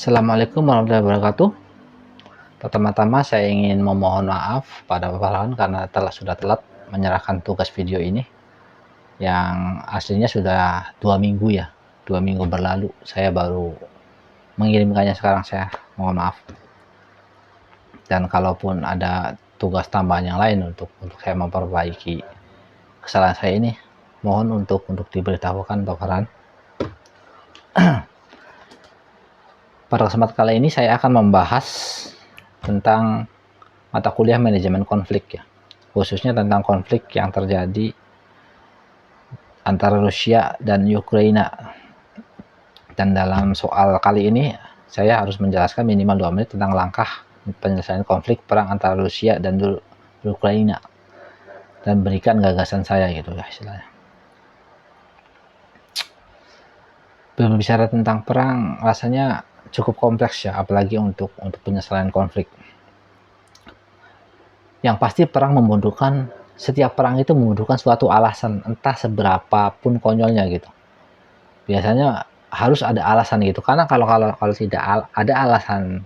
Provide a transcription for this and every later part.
Assalamualaikum warahmatullahi wabarakatuh. Pertama-tama saya ingin memohon maaf pada Bapak karena sudah telat menyerahkan tugas video ini yang aslinya sudah 2 minggu ya. 2 minggu berlalu saya baru mengirimkannya, sekarang saya mohon maaf. Dan kalaupun ada tugas tambahan yang lain untuk saya memperbaiki kesalahan saya ini, mohon untuk diberitahukan Bapak Farhan. Pada kesempatan kali ini saya akan membahas tentang mata kuliah manajemen konflik ya, khususnya tentang konflik yang terjadi antara Rusia dan Ukraina. Dan dalam soal kali ini saya harus menjelaskan minimal 2 menit tentang langkah penyelesaian konflik perang antara Rusia dan Ukraina dan berikan gagasan saya gitu ya istilahnya. Berbicara tentang perang rasanya cukup kompleks ya, apalagi untuk penyelesaian konflik. Yang pasti perang membutuhkan, setiap perang itu membutuhkan suatu alasan, entah seberapa pun konyolnya gitu. Biasanya harus ada alasan gitu, karena kalau tidak ada alasan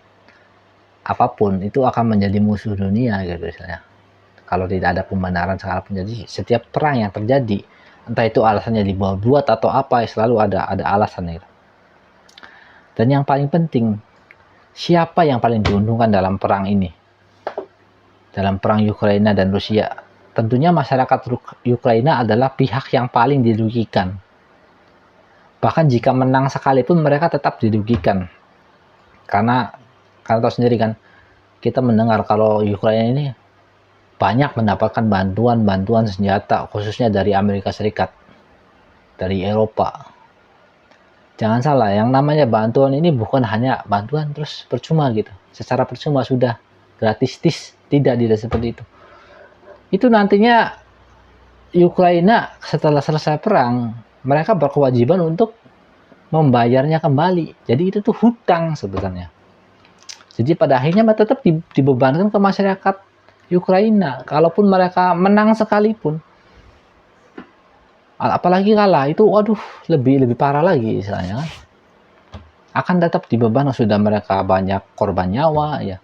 apapun itu akan menjadi musuh dunia gitu misalnya. Kalau tidak ada pembenaran sekalipun. Jadi setiap perang yang terjadi, entah itu alasannya dibuat atau apa, selalu ada alasan gitu. Dan yang paling penting, siapa yang paling diuntungkan dalam perang ini? Dalam perang Ukraina dan Rusia, tentunya masyarakat Ukraina adalah pihak yang paling dirugikan. Bahkan jika menang sekalipun mereka tetap dirugikan. Karena tahu sendiri kan, kita mendengar kalau Ukraina ini banyak mendapatkan bantuan senjata, khususnya dari Amerika Serikat, dari Eropa. Jangan salah, yang namanya bantuan ini bukan hanya bantuan terus percuma gitu. Secara percuma sudah gratis, tidak seperti itu. Itu nantinya Ukraina setelah selesai perang, mereka berkewajiban untuk membayarnya kembali. Jadi itu tuh hutang sebenarnya. Jadi pada akhirnya tetap dibebankan ke masyarakat Ukraina. Kalaupun mereka menang sekalipun, apalagi kalah, itu waduh lebih parah lagi istilahnya kan. Akan tetap dibeban, sudah mereka banyak korban nyawa ya,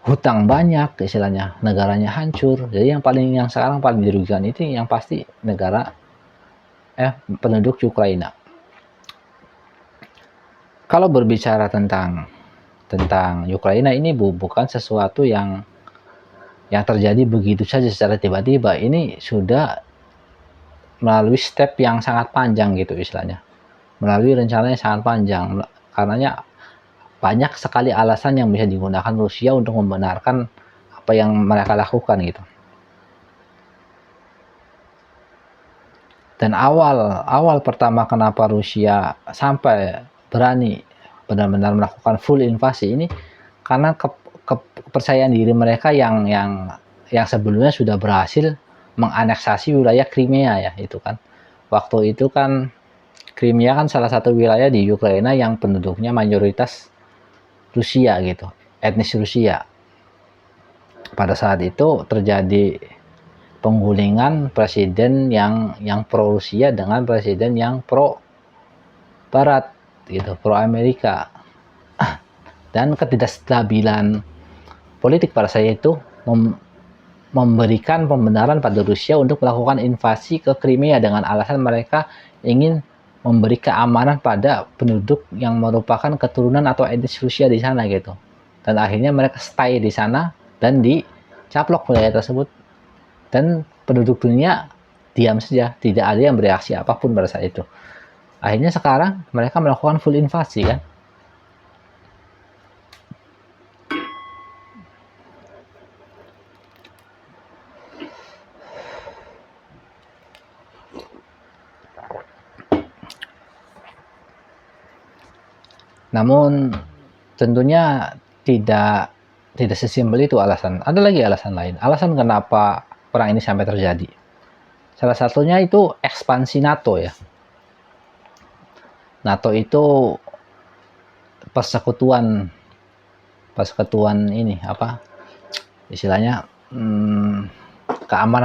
hutang banyak istilahnya, negaranya hancur. Jadi yang sekarang paling dirugikan itu yang pasti negara penduduk Ukraina. Kalau berbicara tentang Ukraina ini bukan sesuatu yang terjadi begitu saja secara tiba-tiba. Ini sudah melalui step yang sangat panjang gitu istilahnya, melalui rencana yang sangat panjang. Karenanya banyak sekali alasan yang bisa digunakan Rusia untuk membenarkan apa yang mereka lakukan gitu. Dan awal pertama kenapa Rusia sampai berani benar-benar melakukan full invasi ini, karena kepercayaan diri mereka yang sebelumnya sudah berhasil menganeksasi wilayah Crimea ya, itu kan. Waktu itu kan Crimea kan salah satu wilayah di Ukraina yang penduduknya mayoritas Rusia gitu, etnis Rusia. Pada saat itu terjadi penggulingan presiden yang pro Rusia dengan presiden yang pro Barat gitu, pro Amerika. Dan ketidakstabilan politik pada saat itu memberikan pembenaran pada Rusia untuk melakukan invasi ke Crimea dengan alasan mereka ingin memberi keamanan pada penduduk yang merupakan keturunan atau etnis Rusia di sana gitu. Dan akhirnya mereka stay di sana dan dicaplok wilayah tersebut. Dan penduduk dunia diam saja, tidak ada yang bereaksi apapun pada saat itu. Akhirnya sekarang mereka melakukan full invasi kan. Namun tentunya tidak sesimpel itu alasan. Ada lagi alasan lain. Alasan kenapa perang ini sampai terjadi. Salah satunya itu ekspansi NATO ya. NATO itu persekutuan ini apa? Istilahnya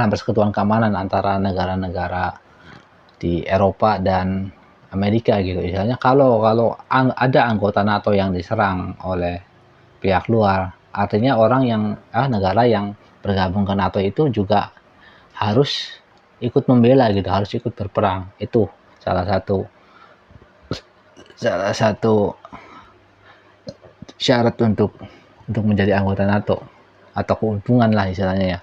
persekutuan keamanan antara negara-negara di Eropa dan Amerika gitu. Misalnya kalau kalau ada anggota NATO yang diserang oleh pihak luar, artinya orang yang negara yang bergabung ke NATO itu juga harus ikut membela gitu, harus ikut berperang. Itu salah satu salah satu syarat untuk menjadi anggota NATO atau keuntungan lah istilahnya ya.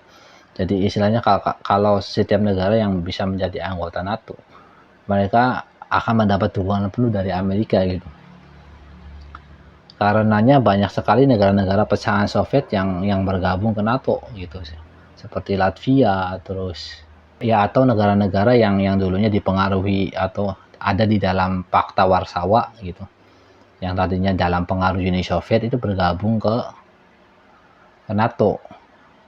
Jadi istilahnya kalau setiap negara yang bisa menjadi anggota NATO, mereka akan mendapat dukungan penuh dari Amerika gitu. Karenanya banyak sekali negara-negara pecahan Soviet yang bergabung ke NATO gitu, seperti Latvia, terus ya atau negara-negara yang dulunya dipengaruhi atau ada di dalam Pakta Warsawa gitu, yang tadinya dalam pengaruh Uni Soviet itu bergabung ke NATO.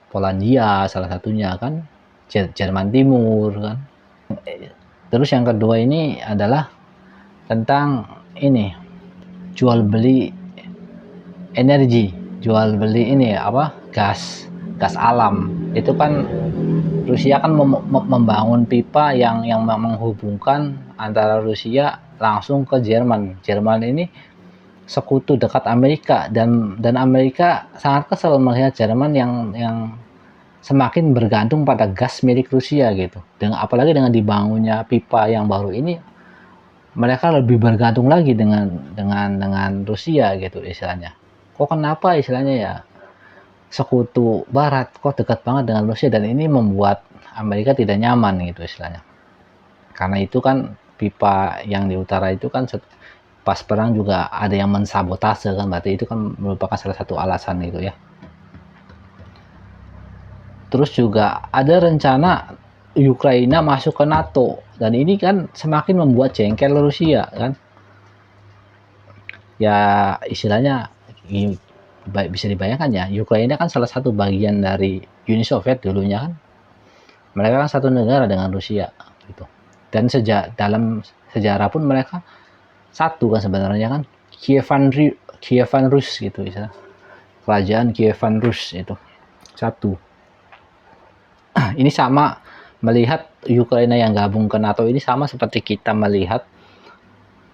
Polandia salah satunya kan, Jerman Timur kan. Terus yang kedua ini adalah tentang ini, jual beli energi, jual beli ini apa, gas alam. Itu kan Rusia kan membangun pipa yang menghubungkan antara Rusia langsung ke Jerman. Jerman ini sekutu dekat Amerika, dan Amerika sangat kesal melihat Jerman yang semakin bergantung pada gas milik Rusia gitu. Apalagi dengan dibangunnya pipa yang baru ini, mereka lebih bergantung lagi dengan Rusia gitu istilahnya. Kok kenapa istilahnya ya, sekutu barat kok dekat banget dengan Rusia, dan ini membuat Amerika tidak nyaman gitu istilahnya. Karena itu kan pipa yang di utara itu kan pas perang juga ada yang mensabotase kan, berarti itu kan merupakan salah satu alasan gitu ya. Terus juga ada rencana Ukraina masuk ke NATO, dan ini kan semakin membuat jengkel Rusia kan. Ya istilahnya bisa dibayangkan ya, Ukraina kan salah satu bagian dari Uni Soviet dulunya kan. Mereka kan satu negara dengan Rusia gitu. Dan dalam sejarah pun mereka satu kan sebenarnya kan, Kievan Rus gitu istilah. Kerajaan Kievan Rus itu satu. Ini sama, melihat Ukraina yang gabung ke NATO ini sama seperti kita melihat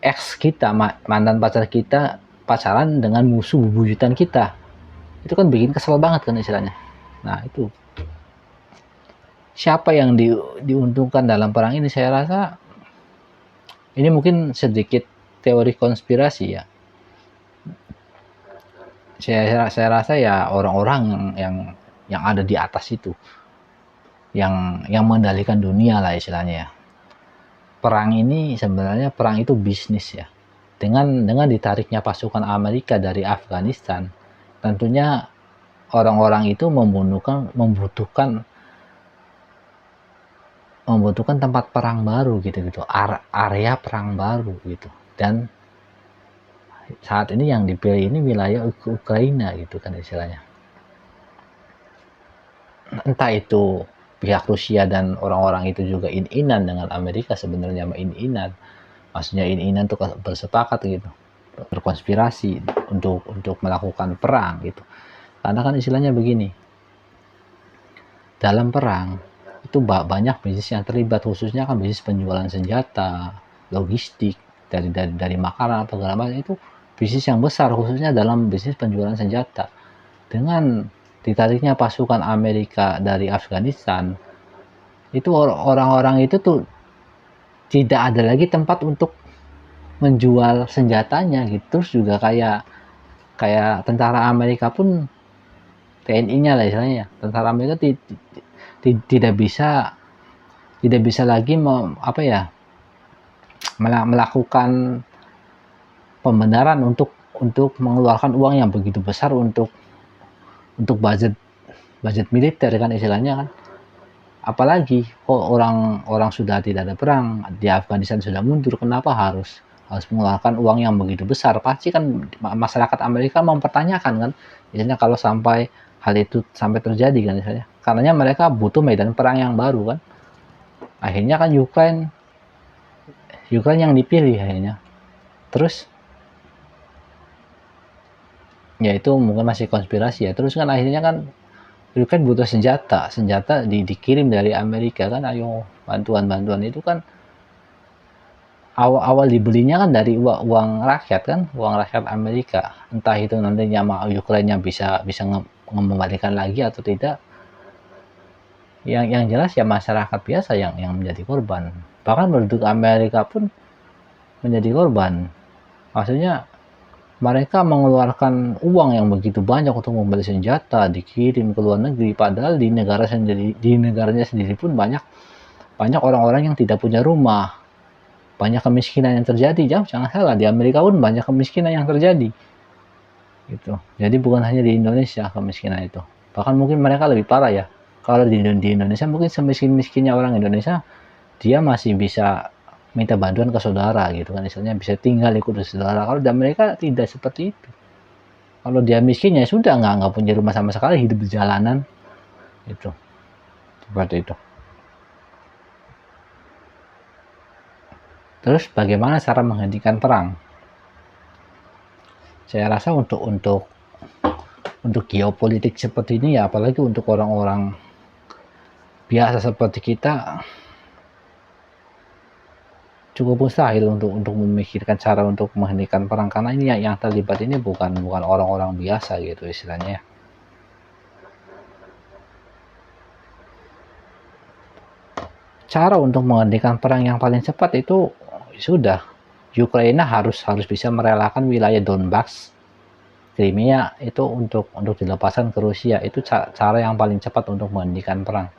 ex kita, mantan pacar kita pacaran dengan musuh bebuyutan kita. Itu kan bikin kesel banget kan istilahnya. Nah itu, siapa yang diuntungkan dalam perang ini? Saya rasa ini mungkin sedikit teori konspirasi ya. Saya rasa ya orang-orang yang ada di atas itu, yang mengendalikan dunia lah istilahnya ya. Perang ini sebenarnya, perang itu bisnis ya. Dengan ditariknya pasukan Amerika dari Afghanistan, tentunya orang-orang itu membutuhkan tempat perang baru gitu, area perang baru gitu. Dan saat ini yang dipilih ini wilayah Ukraina gitu kan istilahnya. Entah itu pihak Rusia dan orang-orang itu juga in-inan dengan Amerika, sebenarnya in-inan. Maksudnya in-inan tuh bersepakat gitu, berkonspirasi untuk melakukan perang gitu. Karena kan istilahnya begini, dalam perang itu banyak bisnis yang terlibat, khususnya kan bisnis penjualan senjata, logistik, dari makanan atau segala macam, itu bisnis yang besar khususnya dalam bisnis penjualan senjata. Dengan ditariknya pasukan Amerika dari Afghanistan, itu orang-orang itu tuh tidak ada lagi tempat untuk menjual senjatanya gitu. Terus juga kayak tentara Amerika pun, TNI-nya lah istilahnya, tentara Amerika tidak bisa lagi melakukan pembenaran untuk mengeluarkan uang yang begitu besar untuk budget militer kan istilahnya kan. Apalagi kok orang sudah tidak ada perang di Afghanistan, sudah mundur, kenapa harus mengeluarkan uang yang begitu besar? Pasti kan masyarakat Amerika mempertanyakan kan, misalnya kalau sampai hal itu sampai terjadi kan misalnya, karenanya mereka butuh medan perang yang baru kan. Akhirnya kan Ukraine yang dipilih akhirnya. Terus ya itu mungkin masih konspirasi ya. Terus kan akhirnya kan Ukraine butuh senjata dikirim dari Amerika kan, ayo bantuan itu kan awal-awal dibelinya kan dari uang rakyat kan, uang rakyat Amerika. Entah itu nantinya mau Ukraina bisa bisa mengembalikan lagi atau tidak. Yang jelas ya masyarakat biasa yang menjadi korban. Bahkan penduduk Amerika pun menjadi korban. Maksudnya mereka mengeluarkan uang yang begitu banyak untuk membeli senjata, dikirim ke luar negeri, padahal di negaranya sendiri pun banyak banyak orang-orang yang tidak punya rumah, banyak kemiskinan yang terjadi. Jangan salah, di Amerika pun banyak kemiskinan yang terjadi. Gitu. Jadi bukan hanya di Indonesia kemiskinan itu. Bahkan mungkin mereka lebih parah ya. Kalau di Indonesia mungkin semiskin-miskinnya orang Indonesia, dia masih bisa minta bantuan ke saudara gitu kan, misalnya bisa tinggal ikut saudara. Kalau di Amerika tidak seperti itu. Kalau dia miskin ya sudah, nggak punya rumah sama sekali, hidup di jalanan itu, seperti itu. Terus bagaimana cara menghentikan perang? Saya rasa untuk geopolitik seperti ini ya, apalagi untuk orang-orang biasa seperti kita, cukup mustahil untuk memikirkan cara untuk menghentikan perang, karena ini yang terlibat ini bukan orang-orang biasa gitu istilahnya. Cara untuk menghentikan perang yang paling cepat itu sudah, Ukraina harus bisa merelakan wilayah Donbas, Crimea itu untuk dilepaskan ke Rusia. Itu cara yang paling cepat untuk menghentikan perang.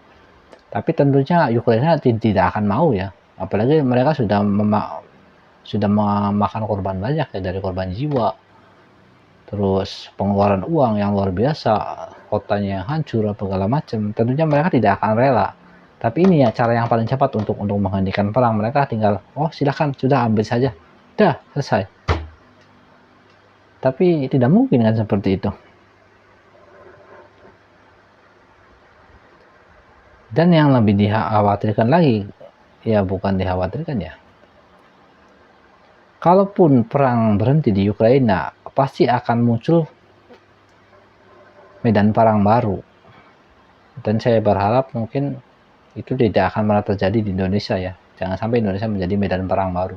Tapi tentunya Ukraina tidak akan mau ya, apalagi mereka sudah memakan korban banyak ya, dari korban jiwa, terus pengeluaran uang yang luar biasa, kotanya hancur apa segala macam. Tentunya mereka tidak akan rela. Tapi ini ya cara yang paling cepat untuk menghentikan perang. Mereka tinggal, oh silahkan, sudah ambil saja, udah selesai. Tapi tidak mungkin kan seperti itu. Dan yang lebih dikhawatirkan lagi, ya bukan dikhawatirkan ya, kalaupun perang berhenti di Ukraina, pasti akan muncul medan perang baru. Dan saya berharap mungkin itu tidak akan pernah terjadi di Indonesia ya. Jangan sampai Indonesia menjadi medan perang baru.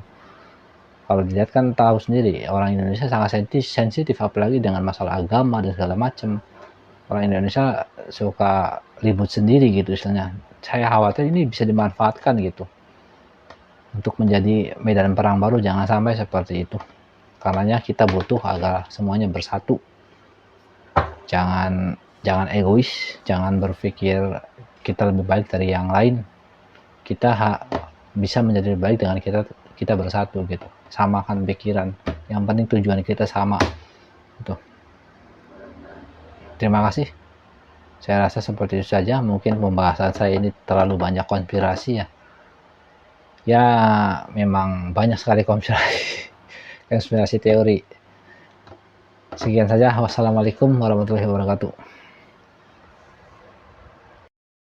Kalau dilihat kan tahu sendiri, orang Indonesia sangat sensitif, apalagi dengan masalah agama dan segala macam. Orang Indonesia suka ribut sendiri gitu istilahnya. Saya khawatir ini bisa dimanfaatkan gitu untuk menjadi medan perang baru. Jangan sampai seperti itu. Karenanya kita butuh agar semuanya bersatu. Jangan egois, jangan berpikir kita lebih baik dari yang lain. Kita bisa menjadi lebih baik dengan kita bersatu gitu. Samakan pikiran. Yang penting tujuan kita sama. Gitu. Terima kasih. Saya rasa seperti itu saja. Mungkin pembahasan saya ini terlalu banyak konspirasi ya. Ya memang banyak sekali konspirasi teori. Sekian saja. Wassalamualaikum warahmatullahi wabarakatuh.